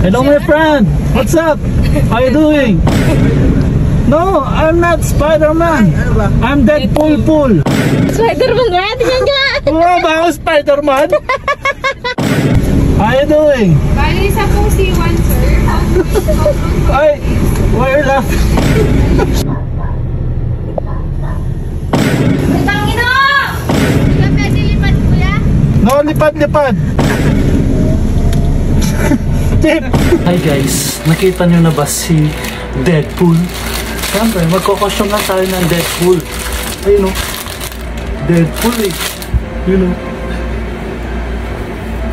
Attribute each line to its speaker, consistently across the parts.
Speaker 1: Hello, my friend. What's up? How you doing? No, I'm not Spider-Man. I'm Deadpool.
Speaker 2: Spider-Man ba? Tingnan ka.
Speaker 1: Oo, ba ako Spider-Man? How you doing?
Speaker 2: Bali, isa pong C1, sir.
Speaker 1: Ay, why are you laughing?
Speaker 2: Tangina! Hindi ka pwede lipad, kuya?
Speaker 1: No, lipad. Tip! Hi guys, nakita nyo na ba si Deadpool? Siyempre, magkakosyon nga tayo ng Deadpool. Ayun o. Deadpool eh. Yun o.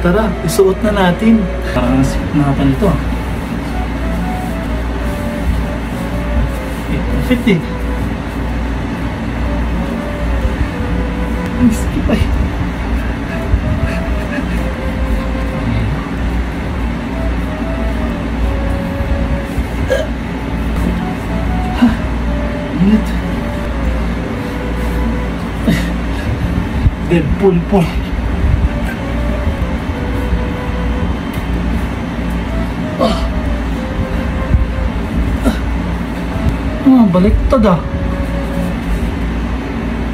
Speaker 1: Tara, isuot na natin. Parang sikip na natin ito. Fit eh. Ang sikip ay. Init. Deadpool po. Baliktad ah.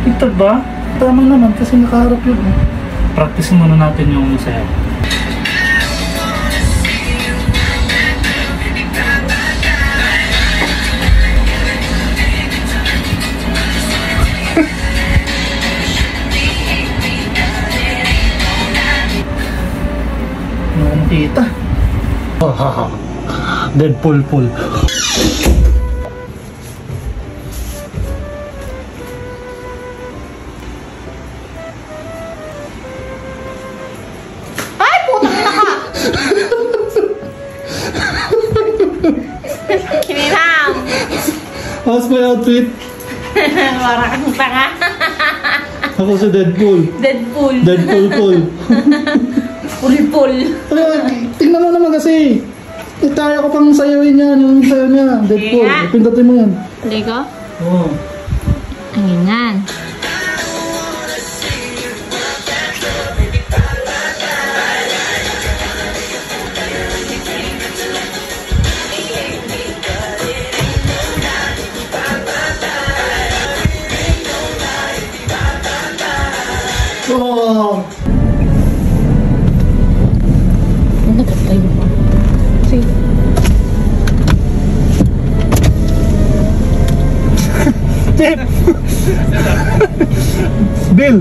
Speaker 1: Baliktad ba? Tama naman kasi nakaharap yun. Practice muna natin yung sayaw. Tita. Deadpool.
Speaker 2: Ay, putang ina ka! Kininam!
Speaker 1: How's my outfit?
Speaker 2: Parang kang tanga.
Speaker 1: Ako si Deadpool. Deadpool.
Speaker 2: Pulpul.
Speaker 1: Tingnan mo naman kasi. Itaya ko pang sayawin yan, yung sayaw niya. Deadpool. Pindutin mo yan.
Speaker 2: Hindi ko?
Speaker 1: Oo.
Speaker 2: Ang ingan.
Speaker 1: Oh.
Speaker 2: Nagkatayo pa. Sige.
Speaker 1: Tip! Bill!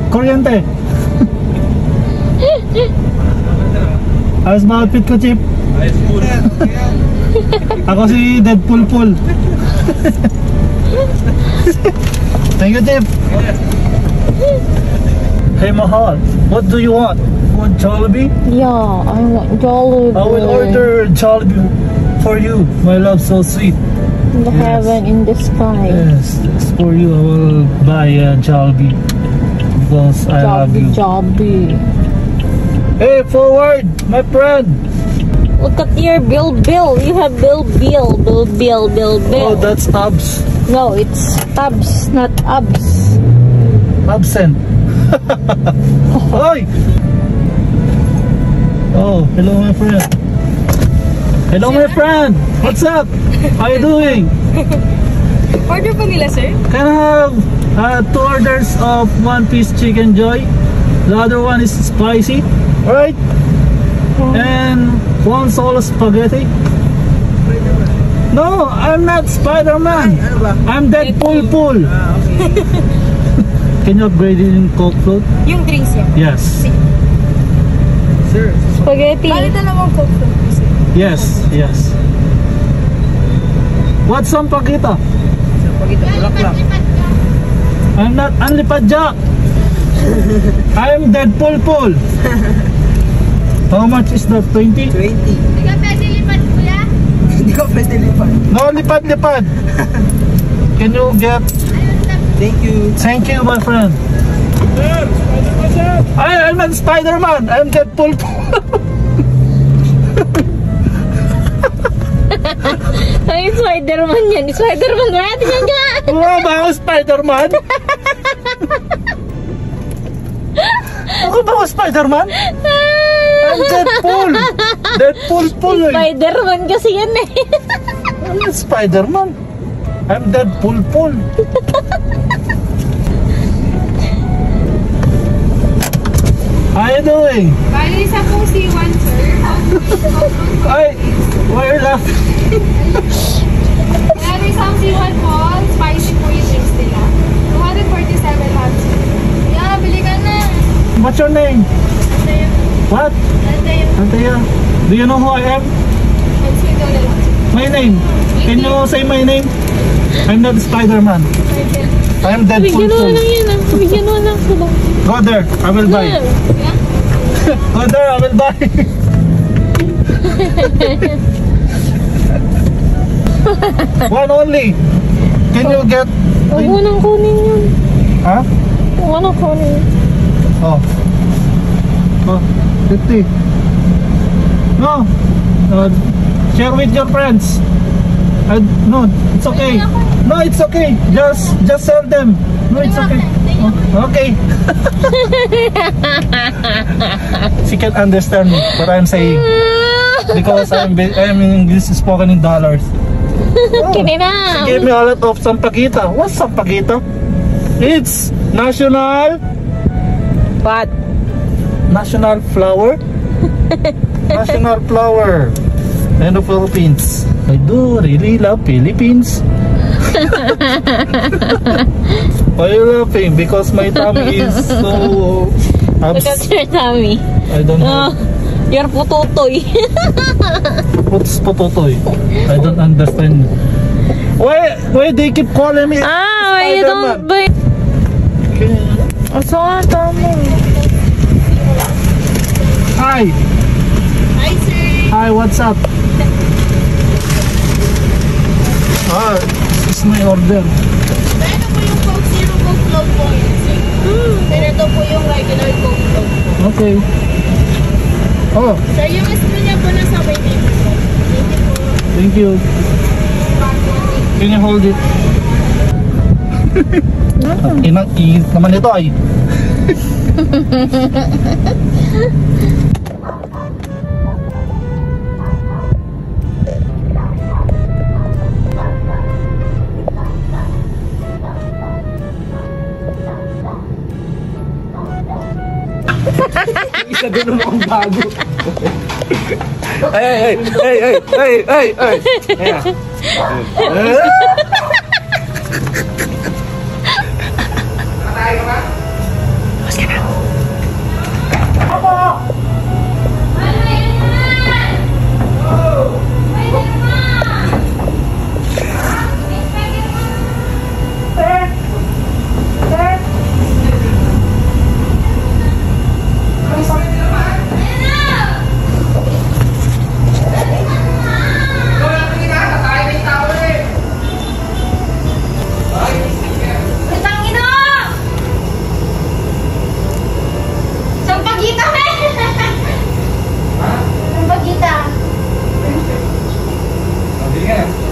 Speaker 1: Kuryente! Ayos ba outfit ko, Chip? Ako si Deadpool. Thank you, Chip! Hey, Mahal, what do you want? Want Jollibee?
Speaker 2: Yeah, I want Jollibee.
Speaker 1: I will order Jollibee for you, my love, so sweet.
Speaker 2: The heaven in the sky.
Speaker 1: Yes, for you I will buy Jollibee because I love you.
Speaker 2: Jollibee.
Speaker 1: Hey, forward, my friend.
Speaker 2: Look at your Bill. You have Bill.
Speaker 1: Oh, that's abs.
Speaker 2: No, it's tabs, not abs.
Speaker 1: Absent. Hi. Oh, hello, my friend. Hello, my friend. What's up? How you doing?
Speaker 2: Order po nila, sir?
Speaker 1: Can I have 2 orders of 1-piece chicken joy? The other one is spicy, right? And 1 solo spaghetti. No, I'm not Spider-Man. I'm Deadpool. Can you upgrade it in Coke float?
Speaker 2: Yung drinks yan?
Speaker 1: Yes.
Speaker 3: Sir,
Speaker 2: Spaghetti. Bali dalawang Coke float.
Speaker 1: Yes. What's some pakita?
Speaker 3: bulaklak.
Speaker 1: I'm not Unlipad Jack. I'm Deadpool. How much is that? 20?
Speaker 3: 20.
Speaker 2: Hindi ka pwede lipad, kuya?
Speaker 3: Hindi ko pwede lipad.
Speaker 1: No, lipad. Can you get?
Speaker 3: Thank you.
Speaker 1: Thank you, my friend. I'm not Spider-Man. I'm Deadpool.
Speaker 2: Ay, Spider-Man yan. Spider-Man ba? Tingnan ka.
Speaker 1: Wow, ba ako Spider-Man? Ako ba ako Spider-Man? I'm Deadpool! Deadpool pool eh!
Speaker 2: Spider-Man kasi yan eh.
Speaker 1: I'm Spider-Man. I'm Deadpool pool. How you doing?
Speaker 4: Bali, isa pong C1, sir.
Speaker 1: Ay! Why are you laughing?
Speaker 4: Meron isang C1 po, spicy po yung drinks nila. 247 lang, sir. Yeah, bili ka na.
Speaker 1: What's your name?
Speaker 4: Antayo.
Speaker 1: What?
Speaker 4: Antayo.
Speaker 1: Antea. Do you know who I am?
Speaker 4: I'm sweet na lang.
Speaker 1: My name. Can you say my name? I'm not Spider-Man. I'm Deadpool
Speaker 2: Bigyan mo
Speaker 1: pool.
Speaker 2: lang yan ah. Bigyan mo lang ko lang.
Speaker 1: Go there. I will buy.
Speaker 2: Yeah.
Speaker 1: Go there. I will buy. One only. Can you get?
Speaker 2: Huwag mo nang kunin yun.
Speaker 1: Ha?
Speaker 2: Huwag mo nang kunin.
Speaker 1: Oh. Oh. 50. No. Share with your friends. No, it's okay. No, it's okay. Just sell them. No, it's okay. Oh, okay. She can understand what I'm saying because I'm English spoken in dollars. Oh,
Speaker 2: Kini na.
Speaker 1: she gave me a lot of sampagita. What's sampagita? It's national
Speaker 2: What?
Speaker 1: national flower. National flower in the Philippines. I do really love Philippines. Why are you laughing? Because my tummy is so
Speaker 2: Look at your tummy.
Speaker 1: I don't
Speaker 2: Oh,
Speaker 1: know.
Speaker 2: you're pututoy.
Speaker 1: What's pototoy? I don't understand. Why they keep calling me
Speaker 2: Why you don't buy? Asa nga tama.
Speaker 1: Hi.
Speaker 4: Hi, sir.
Speaker 1: Hi, what's up? This is my order.
Speaker 4: Ito po yung Coke Zero Coke Float po yun, sir. Then ito po yung regular Coke Float po.
Speaker 1: Okay. Oh,
Speaker 4: Sir, yung spoon niya po nasa may table po. Thank you po.
Speaker 1: thank you. Can you hold it? Inang init naman ito ay.
Speaker 3: Isa doon ang bago.
Speaker 1: Hey. Yeah.
Speaker 4: Sampagita.
Speaker 1: Sabi nga.